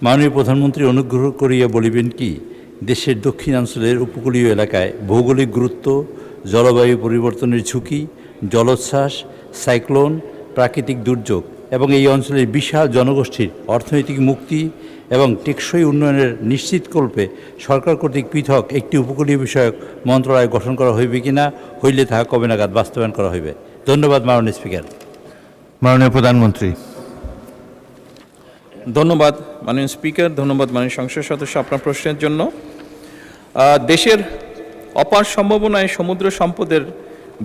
মাননীয় প্রধানমন্ত্রী অনুগ্রহ করিয়া বলিবেন কি, দেশের দক্ষিণাঞ্চলের উপকূলীয় এলাকায় ভৌগোলিক গুরুত্ব, জলবায়ু পরিবর্তনের ঝুঁকি, জলোচ্ছ্বাস, সাইক্লোন, প্রাকৃতিক দুর্যোগ এবং এই অঞ্চলের বিশাল জনগোষ্ঠীর অর্থনৈতিক মুক্তি এবং টেকসই উন্নয়নের নিশ্চিতকল্পে সরকার কর্তৃক পৃথক একটি উপকূলীয় বিষয়ক মন্ত্রণালয় গঠন করা হইবে কিনা, হইলে তাহা কবে নাগাদ বাস্তবায়ন করা হইবে? ধন্যবাদ মাননীয় স্পিকার। মাননীয় প্রধানমন্ত্রী। ধন্যবাদ মাননীয় স্পিকার, ধন্যবাদ মাননীয় সংসদ সদস্য আপনার প্রশ্নের জন্য। দেশের অপার সম্ভাবনায় সমুদ্র সম্পদের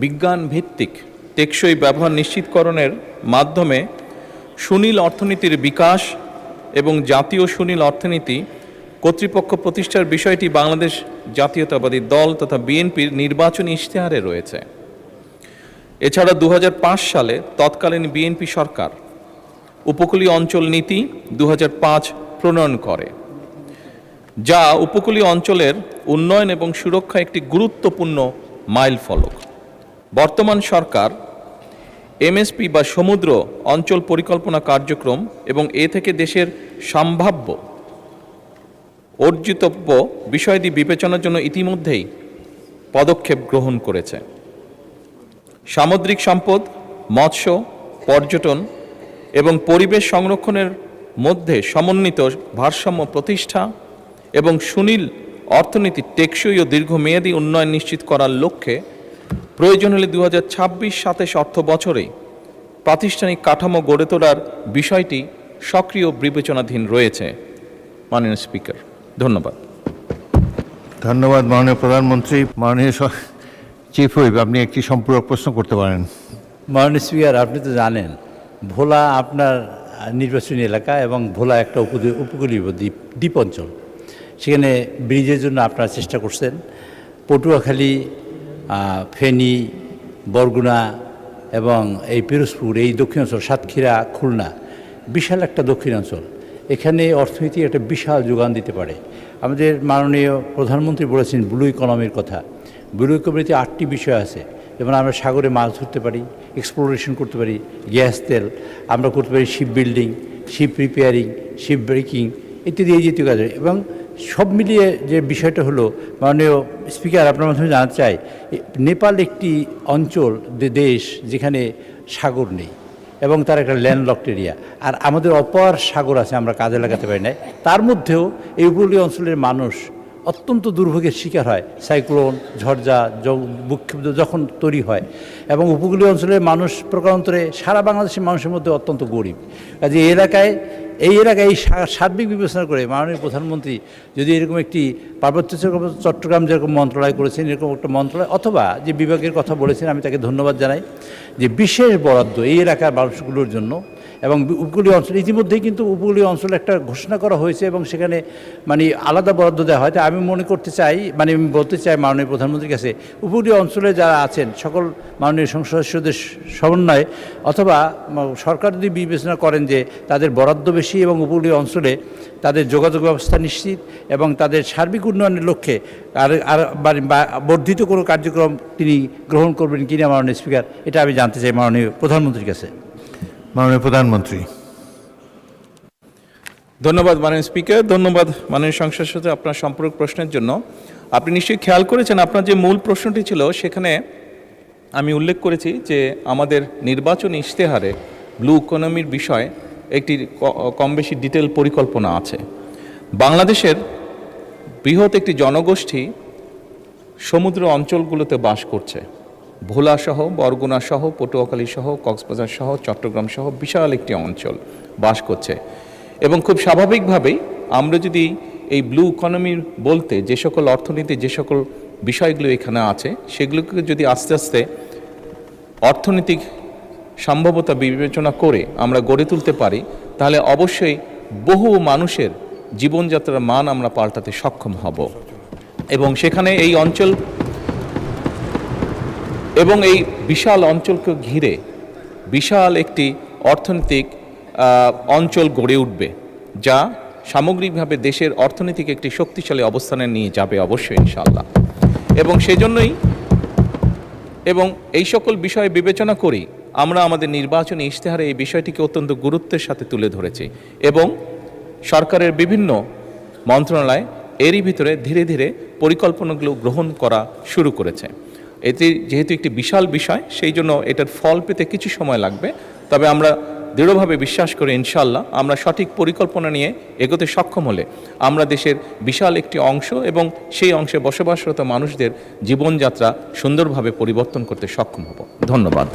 বিজ্ঞান ভিত্তিক টেকসই ব্যবহার নিশ্চিতকরণের মাধ্যমে সুনীল অর্থনীতির বিকাশ এবং জাতীয় সুনীল অর্থনীতি কর্তৃপক্ষ প্রতিষ্ঠার বিষয়টি বাংলাদেশ জাতীয়তাবাদী দল তথা বিএনপির নির্বাচনী ইশতেহারে রয়েছে। এছাড়া 2005 সালে তৎকালীন বিএনপি সরকার উপকূলীয় অঞ্চল নীতি 2005 প্রণয়ন করে, যা উপকূলীয় অঞ্চলের উন্নয়ন এবং সুরক্ষা একটি গুরুত্বপূর্ণ মাইলফলক। বর্তমান সরকার এমএসপি বা সমুদ্র অঞ্চল পরিকল্পনা কার্যক্রম এবং এ থেকে দেশের সম্ভাব্য অর্জিতব্য বিষয়াদি বিবেচনার জন্য ইতিমধ্যেই পদক্ষেপ গ্রহণ করেছে। সামুদ্রিক সম্পদ, মৎস্য, পর্যটন এবং পরিবেশ সংরক্ষণের মধ্যে সমন্বিত ভারসাম্য প্রতিষ্ঠা এবং সুনীল অর্থনীতি টেকসই ও দীর্ঘমেয়াদী উন্নয়ন নিশ্চিত করার লক্ষ্যে প্রয়োজন হলে 2026-27 অর্থ বছরেই প্রাতিষ্ঠানিক কাঠামো গড়ে তোলার বিষয়টি সক্রিয় বিবেচনাধীন রয়েছে। মাননীয় স্পিকার, ধন্যবাদ। ধন্যবাদ মাননীয় প্রধানমন্ত্রী। মাননীয় চিফ হুইপ, আপনি একটি সম্পূরক প্রশ্ন করতে পারেন। মাননীয় স্পিকার, আপনি তো জানেন ভোলা আপনার নির্বাচনী এলাকা এবং ভোলা একটা উপকূলীয় দ্বীপ অঞ্চল। সেখানে ব্রিজের জন্য আপনারা চেষ্টা করছেন। পটুয়াখালী, ফেনী, বরগুনা এবং এই পিরোজপুর, এই দক্ষিণাঞ্চল, সাতক্ষীরা, খুলনা, বিশাল একটা দক্ষিণাঞ্চল। এখানে অর্থনীতি একটা বিশাল যোগান দিতে পারে। আমাদের মাননীয় প্রধানমন্ত্রী বলেছেন ব্লু ইকোনমির কথা। ব্লু ইকোনমিতে 8টি বিষয় আছে, যেমন আমরা সাগরে মাছ ধরতে পারি, এক্সপ্লোরেশন করতে পারি, গ্যাস তেল, আমরা করতে পারি ship building, ship repairing, ship breaking ইত্যাদি এই জাতীয় কাজ। এবং সব মিলিয়ে যে বিষয়টা হলো, মাননীয় স্পিকার আপনার মাধ্যমে জানাতে চাই, নেপাল একটি অঞ্চল, দেশ যেখানে সাগর নেই এবং তার একটা ল্যান্ডলকড এরিয়া, আর আমাদের অপার সাগর আছে, আমরা কাজে লাগাতে পারি না। তার মধ্যেও এই উপকূলীয় অঞ্চলের মানুষ অত্যন্ত দুর্ভোগের শিকার হয়। সাইক্লোন, ঝড়ঝা, ভূমিকম্প যখন তৈরি হয়, এবং উপকূলীয় অঞ্চলের মানুষ প্রকারান্তরে সারা বাংলাদেশের মানুষের মধ্যে অত্যন্ত গরিব। কাজে এই এলাকায় সার্বিক বিবেচনা করে মাননীয় প্রধানমন্ত্রী যদি এরকম একটি পার্বত্য চট্টগ্রাম যেরকম মন্ত্রণালয় করেছেন, এরকম একটা মন্ত্রণালয় অথবা যে বিভাগের কথা বলেছেন, আমি তাকে ধন্যবাদ জানাই যে বিশেষ বরাদ্দ এই এলাকার মানুষগুলোর জন্য। এবং উপকূলীয় অঞ্চল ইতিমধ্যেই কিন্তু উপকূলীয় অঞ্চলে একটা ঘোষণা করা হয়েছে এবং সেখানে মানে আলাদা বরাদ্দ দেওয়া হয়। তাই আমি মনে করতে চাই, আমি বলতে চাই মাননীয় প্রধানমন্ত্রীর কাছে, উপকূলীয় অঞ্চলে যারা আছেন সকল মাননীয় সংসদ সদস্যদের সমন্বয়ে অথবা সরকার যদি বিবেচনা করেন যে তাদের বরাদ্দ বেশি এবং উপকূলীয় অঞ্চলে তাদের যোগাযোগ ব্যবস্থা নিশ্চিত এবং তাদের সার্বিক উন্নয়নের লক্ষ্যে আর বর্ধিত কোনো কার্যক্রম তিনি গ্রহণ করবেন কিনা মাননীয় স্পিকার, এটা আমি জানতে চাই মাননীয় প্রধানমন্ত্রীর কাছে। মাননীয় প্রধানমন্ত্রী। ধন্যবাদ মাননীয় স্পিকার, ধন্যবাদ মাননীয় সংসদ সদস্য আপনার সম্পূরক প্রশ্নের জন্য। আপনি নিশ্চয়ই খেয়াল করেছেন আপনার যে মূল প্রশ্নটি ছিল সেখানে আমি উল্লেখ করেছি যে আমাদের নির্বাচনী ইশতেহারে ব্লু ইকোনমির বিষয়ে একটি কম বেশি ডিটেল পরিকল্পনা আছে। বাংলাদেশের বৃহৎ একটি জনগোষ্ঠী সমুদ্র অঞ্চলগুলোতে বাস করছে। ভোলা সহ, বরগুনা সহ, পটুয়াখালী সহ, কক্সবাজার সহ, চট্টগ্রাম সহ বিশাল একটি অঞ্চল বাস করছে। এবং খুব স্বাভাবিকভাবেই আমরা যদি এই ব্লু ইকোনমির বলতে যে সকল অর্থনীতি, যে সকল বিষয়গুলো এখানে আছে, সেগুলোকে যদি আস্তে আস্তে অর্থনৈতিক সম্ভাব্যতা বিবেচনা করে আমরা গড়ে তুলতে পারি, তাহলে অবশ্যই বহু মানুষের জীবনযাত্রার মান আমরা পাল্টাতে সক্ষম হব। এবং সেখানে এই অঞ্চল এবং এই বিশাল অঞ্চলকে ঘিরে বিশাল একটি অর্থনৈতিক অঞ্চল গড়ে উঠবে, যা সামগ্রিকভাবে দেশের অর্থনৈতিক একটি শক্তিশালী অবস্থানে নিয়ে যাবে অবশ্যই ইনশাআল্লাহ। এবং সেজন্যই এবং এই সকল বিষয় বিবেচনা করেই আমরা আমাদের নির্বাচনী ইশতেহারে এই বিষয়টিকে অত্যন্ত গুরুত্বের সাথে তুলে ধরেছি এবং সরকারের বিভিন্ন মন্ত্রণালয় এরই ভিতরে ধীরে ধীরে পরিকল্পনাগুলো গ্রহণ করা শুরু করেছে। এটি যেহেতু একটি বিশাল বিষয়, সেই জন্য এটার ফল পেতে কিছু সময় লাগবে। তবে আমরা দৃঢ়ভাবে বিশ্বাস করি ইনশাআল্লাহ আমরা সঠিক পরিকল্পনা নিয়ে এগোতে সক্ষম হলে আমরা দেশের বিশাল একটি অংশ এবং সেই অংশে বসবাসরত মানুষদের জীবনযাত্রা সুন্দরভাবে পরিবর্তন করতে সক্ষম হব। ধন্যবাদ।